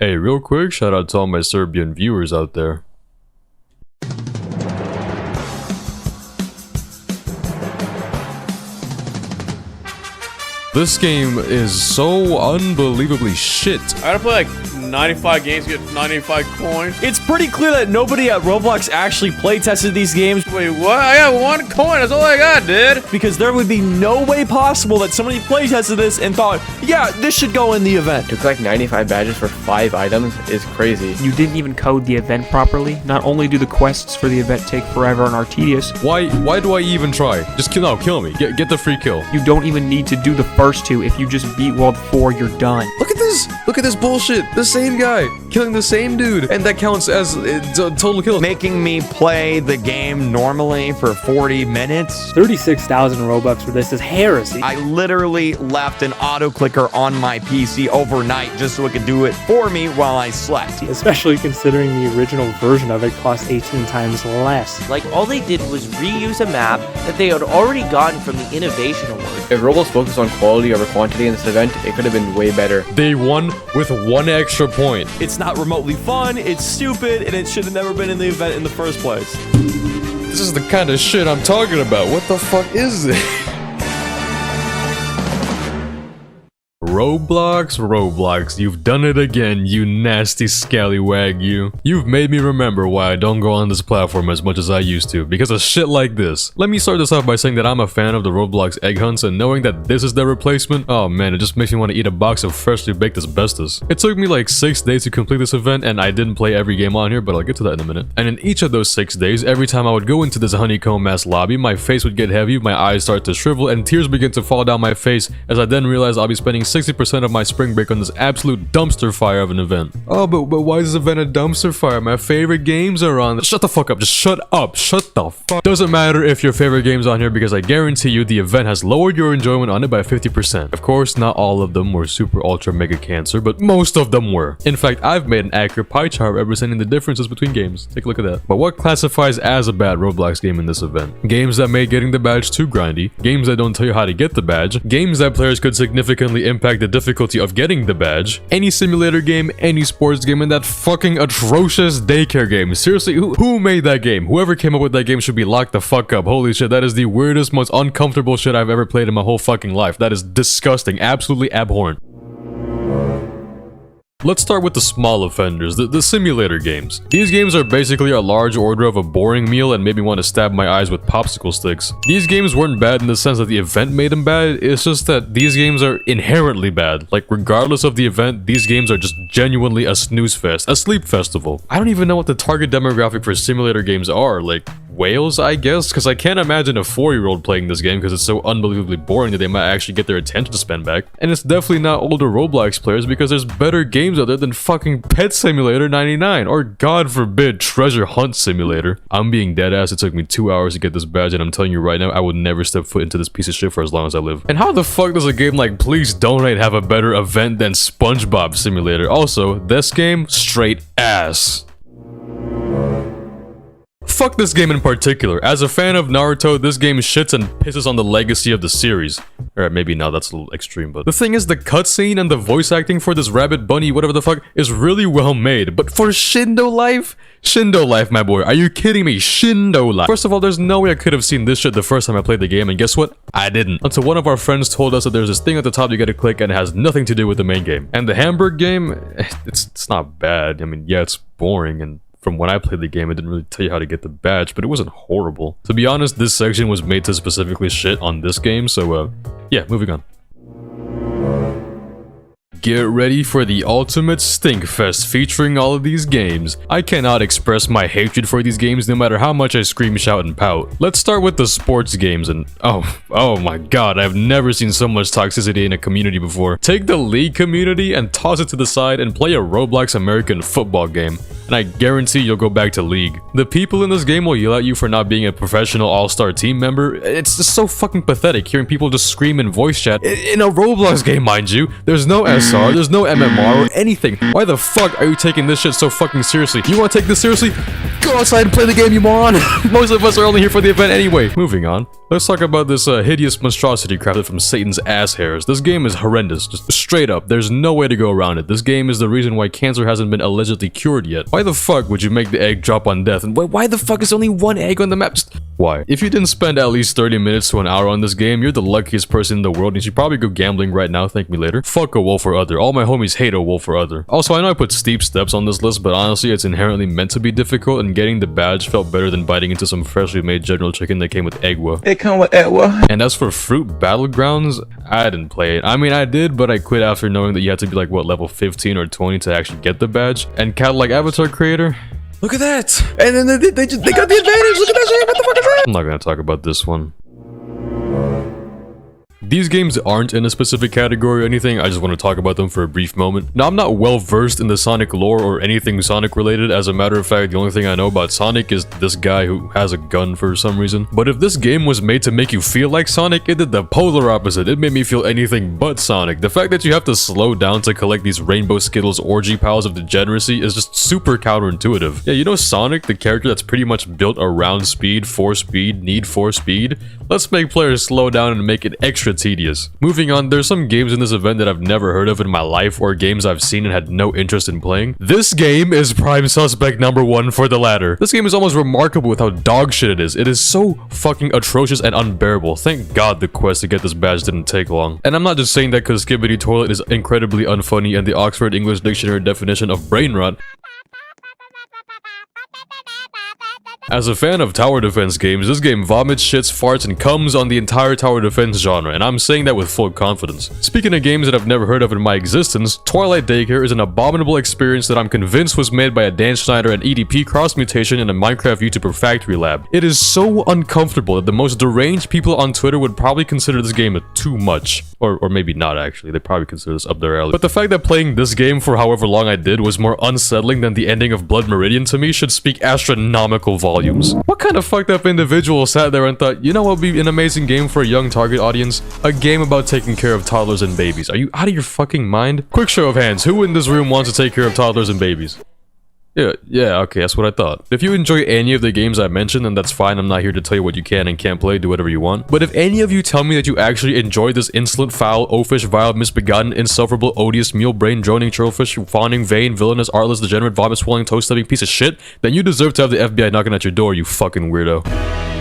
Hey, real quick, shout out to all my Serbian viewers out there. This game is so unbelievably shit. I gotta play like 95 games to get 95 coins. It's pretty clear that nobody at Roblox actually play tested these games. Wait, what? I got 1 coin. That's all I got, dude. Because there would be no way possible that somebody play tested this and thought, yeah, this should go in the event. To collect 95 badges for 5 items is crazy. You didn't even code the event properly. Not only do the quests for the event take forever and are tedious, Why do I even try? Just kill me. Get the free kill. you don't even need to do the first 2. If you just beat World 4, you're done. Look at this! Look at this bullshit! The same guy killing the same dude, and that counts as total kills. Making me play the game normally for 40 minutes. 36,000 Robux for this is heresy. I literally left an auto clicker on my PC overnight just so it could do it for me while I slept. Especially considering the original version of it cost 18 times less. Like, all they did was reuse a map that they had already gotten from the Innovation Award. If Roblox focused on quality over quantity in this event, it could have been way better. They won with 1 extra point. It's not remotely fun, it's stupid, and it should have never been in the event in the first place. This is the kind of shit I'm talking about. What the fuck is this? Roblox, you've done it again, you nasty scallywag, you. You've made me remember why I don't go on this platform as much as I used to, because of shit like this. Let me start this off by saying that I'm a fan of the Roblox egg hunts, and knowing that this is their replacement, oh man, it just makes me want to eat a box of freshly baked asbestos. It took me like 6 days to complete this event, and I didn't play every game on here, but I'll get to that in a minute. And in each of those 6 days, every time I would go into this honeycomb ass lobby, my face would get heavy, my eyes start to shrivel, and tears begin to fall down my face, as I then realize I'll be spending 60% of my spring break on this absolute dumpster fire of an event. Oh, but why is this event a dumpster fire? My favorite games are on. Shut the fuck up. Just shut up. Shut the fuck. Doesn't matter if your favorite game's on here, because I guarantee you the event has lowered your enjoyment on it by 50%. Of course, not all of them were super ultra mega cancer, but most of them were. In fact, I've made an accurate pie chart representing the differences between games. Take a look at that. But what classifies as a bad Roblox game in this event? Games that make getting the badge too grindy, games that don't tell you how to get the badge, games that players could significantly impact the difficulty of getting the badge, any simulator game, any sports game, and that fucking atrocious daycare game. Seriously, who made that game? Whoever came up with that game should be locked the fuck up. Holy shit, that is the weirdest, most uncomfortable shit I've ever played in my whole fucking life. That is disgusting, absolutely abhorrent. Let's start with the small offenders, the simulator games. These games are basically a large order of a boring meal and made me want to stab my eyes with popsicle sticks. These games weren't bad in the sense that the event made them bad, it's just that these games are inherently bad. Like, regardless of the event, these games are just genuinely a snooze fest, a sleep festival. I don't even know what the target demographic for simulator games are, like whales, I guess? Because I can't imagine a 4-year-old playing this game because it's so unbelievably boring that they might actually get their attention span back. And it's definitely not older Roblox players because there's better games out there than fucking Pet Simulator 99 or, God forbid, Treasure Hunt Simulator. I'm being deadass. It took me 2 hours to get this badge, and I'm telling you right now, I would never step foot into this piece of shit for as long as I live. And how the fuck does a game like Please Donate have a better event than SpongeBob Simulator? Also, this game, straight ass. Fuck this game in particular. As a fan of Naruto, this game shits and pisses on the legacy of the series. Or maybe now that's a little extreme, but the thing is, the cutscene and the voice acting for this rabbit bunny, whatever the fuck, is really well made. But for Shindo Life? Shindo Life, my boy. Are you kidding me? Shindo Life. First of all, there's no way I could have seen this shit the first time I played the game, and guess what? I didn't. Until one of our friends told us that there's this thing at the top you gotta click and it has nothing to do with the main game. And the Hamburg game, it's not bad. I mean, yeah, it's boring, and from when I played the game, it didn't really tell you how to get the badge, but it wasn't horrible. To be honest, this section was made to specifically shit on this game, so yeah, moving on. Get ready for the ultimate stinkfest featuring all of these games. I cannot express my hatred for these games no matter how much I scream, shout, and pout. Let's start with the sports games, and oh my god, I've never seen so much toxicity in a community before. Take the League community and toss it to the side and play a Roblox American football game, and I guarantee you'll go back to League. The people in this game will yell at you for not being a professional all-star team member. It's just so fucking pathetic hearing people just scream in voice chat. In a Roblox game, mind you, there's no SR, there's no MMR or anything. Why the fuck are you taking this shit so fucking seriously? You want to take this seriously? Go outside and play the game, you moron! Most of us are only here for the event anyway. Moving on. Let's talk about this hideous monstrosity crafted from Satan's ass hairs. This game is horrendous, just straight up. There's no way to go around it. This game is the reason why cancer hasn't been allegedly cured yet. Why the fuck would you make the egg drop on death? And why the fuck is only one egg on the map? Just why? If you didn't spend at least 30 minutes to an hour on this game, you're the luckiest person in the world and you should probably go gambling right now, thank me later. Fuck a wolf or other. All my homies hate a wolf or other. Also, I know I put steep steps on this list, but honestly, it's inherently meant to be difficult, and getting the badge felt better than biting into some freshly made General Chicken that came with eggwa. It come with eggwa. And as for Fruit Battlegrounds, I didn't play it. I mean, I did, but I quit after knowing that you had to be like, what, level 15 or 20 to actually get the badge. And Cadillac Avatar Creator, look at that! And then they got the advantage! Look at that shit! What the fuck is that? I'm not gonna talk about this one. These games aren't in a specific category or anything, I just want to talk about them for a brief moment. Now, I'm not well versed in the Sonic lore or anything Sonic related. As a matter of fact, the only thing I know about Sonic is this guy who has a gun for some reason. But if this game was made to make you feel like Sonic, it did the polar opposite. It made me feel anything but Sonic. The fact that you have to slow down to collect these Rainbow Skittles orgy piles of degeneracy is just super counterintuitive. Yeah, you know Sonic, the character that's pretty much built around speed, for speed, need for speed? Let's make players slow down and make it extra tedious. Moving on, there's some games in this event that I've never heard of in my life or games I've seen and had no interest in playing. This game is prime suspect number 1 for the latter. This game is almost remarkable with how dog shit it is. It is so fucking atrocious and unbearable. Thank God the quest to get this badge didn't take long. And I'm not just saying that because Skibidi Toilet is incredibly unfunny and the Oxford English Dictionary definition of brain rot. As a fan of tower defense games, this game vomits, shits, farts, and comes on the entire tower defense genre, and I'm saying that with full confidence. Speaking of games that I've never heard of in my existence, Twilight Daycare is an abominable experience that I'm convinced was made by a Dan Schneider and EDP cross-mutation in a Minecraft YouTuber factory lab. It is so uncomfortable that the most deranged people on Twitter would probably consider this game too much. Or maybe not actually, they probably consider this up their alley. But the fact that playing this game for however long I did was more unsettling than the ending of Blood Meridian to me should speak astronomical volumes. What kind of fucked up individual sat there and thought, you know what would be an amazing game for a young target audience? A game about taking care of toddlers and babies. Are you out of your fucking mind? Quick show of hands, who in this room wants to take care of toddlers and babies? Yeah, okay, that's what I thought. If you enjoy any of the games I mentioned, then that's fine. I'm not here to tell you what you can and can't play, do whatever you want. But if any of you tell me that you actually enjoy this insolent, foul, oafish, vile, misbegotten, insufferable, odious, meal-brained, droning, trollfish, fawning, vain, villainous, artless, degenerate, vomit-swallowing, toe-stubbing piece of shit, then you deserve to have the FBI knocking at your door, you fucking weirdo.